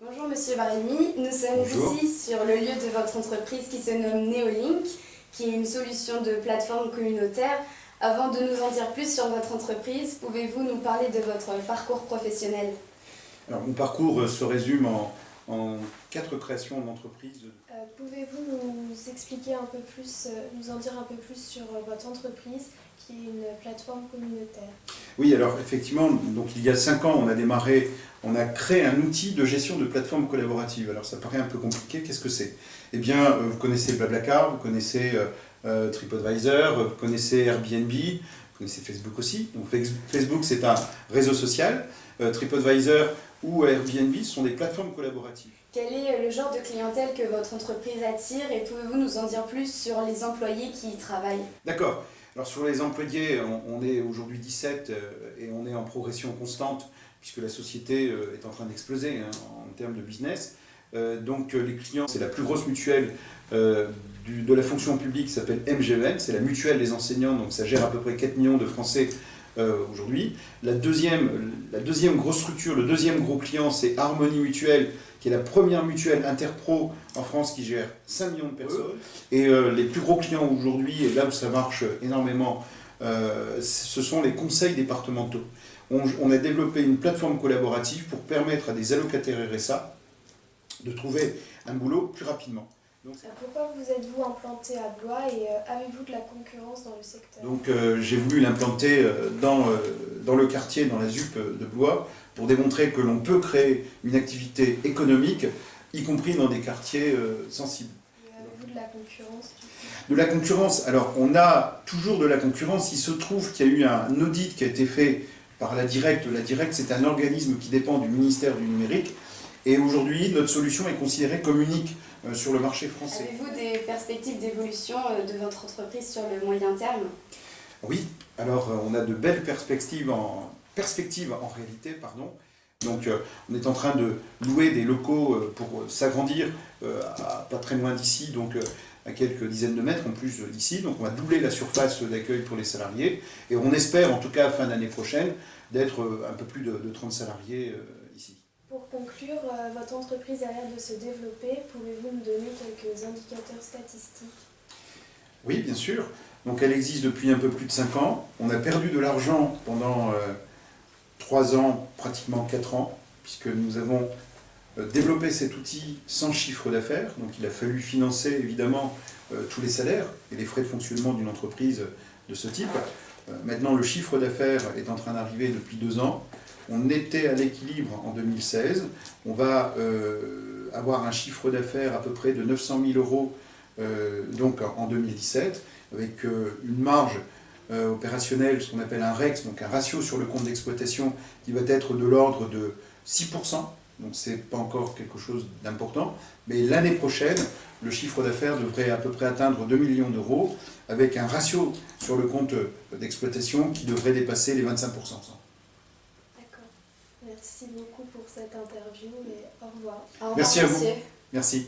Bonjour Monsieur Barémy, nous sommes Bonjour. ici sur le lieu de votre entreprise qui se nomme Neolink, qui est une solution de plateforme communautaire. Avant de nous en dire plus sur votre entreprise, pouvez-vous nous parler de votre parcours professionnel? Alors, mon parcours se résume en 4 créations d'entreprises. Pouvez-vous nous expliquer un peu plus, nous en dire un peu plus sur votre entreprise qui est une plateforme communautaire? Oui, alors effectivement, donc il y a 5 ans, on a créé un outil de gestion de plateforme collaborative. Alors ça paraît un peu compliqué, qu'est-ce que c'est? Eh bien, vous connaissez Blablacar, vous connaissez TripAdvisor, vous connaissez Airbnb, vous connaissez Facebook aussi. Donc Facebook, c'est un réseau social. TripAdvisor ou Airbnb sont des plateformes collaboratives. Quel est le genre de clientèle que votre entreprise attire et pouvez-vous nous en dire plus sur les employés qui y travaillent? D'accord. Alors sur les employés, on est aujourd'hui 17 et on est en progression constante puisque la société est en train d'exploser en termes de business. Donc les clients, c'est la plus grosse mutuelle de la fonction publique qui s'appelle MGEN, c'est la mutuelle des enseignants, donc ça gère à peu près 4 millions de Français aujourd'hui. La deuxième grosse structure, le deuxième gros client, c'est Harmonie Mutuelle, qui est la première mutuelle interpro en France qui gère 5 millions de personnes. Et les plus gros clients aujourd'hui, et là où ça marche énormément, ce sont les conseils départementaux. On a développé une plateforme collaborative pour permettre à des allocataires RSA de trouver un boulot plus rapidement. Donc, pourquoi vous êtes-vous implanté à Blois et avez-vous de la concurrence dans le secteur? Donc j'ai voulu l'implanter dans le quartier, dans la ZUP de Blois, pour démontrer que l'on peut créer une activité économique, y compris dans des quartiers sensibles. Et avez-vous de la concurrence du coup? De la concurrence, alors on a toujours de la concurrence. Il se trouve qu'il y a eu un audit qui a été fait par la Directe. La Directe, c'est un organisme qui dépend du ministère du Numérique. Et aujourd'hui, notre solution est considérée comme unique sur le marché français. Avez-vous des perspectives d'évolution de votre entreprise sur le moyen terme? Oui, alors on a de belles perspectives en réalité, pardon. Donc on est en train de louer des locaux pour s'agrandir pas très loin d'ici, donc à quelques dizaines de mètres en plus d'ici. Donc on va doubler la surface d'accueil pour les salariés. Et on espère, en tout cas fin d'année prochaine, d'être un peu plus de 30 salariés ici. Pour conclure, votre entreprise a l'air de se développer. Pouvez-vous nous donner quelques indicateurs statistiques? Oui, bien sûr. Donc elle existe depuis un peu plus de 5 ans. On a perdu de l'argent pendant 3 ans, pratiquement 4 ans, puisque nous avons développé cet outil sans chiffre d'affaires. Donc il a fallu financer évidemment tous les salaires et les frais de fonctionnement d'une entreprise de ce type. Maintenant, le chiffre d'affaires est en train d'arriver depuis 2 ans. On était à l'équilibre en 2016. On va avoir un chiffre d'affaires à peu près de 900 000 euros donc en 2017, avec une marge opérationnelle, ce qu'on appelle un REX, donc un ratio sur le compte d'exploitation, qui va être de l'ordre de 6%. Donc ce n'est pas encore quelque chose d'important. Mais l'année prochaine, le chiffre d'affaires devrait à peu près atteindre 2 millions d'euros, avec un ratio sur le compte d'exploitation qui devrait dépasser les 25%. D'accord. Merci beaucoup pour cette interview et au revoir. Au revoir, Merci à vous. monsieur. Merci.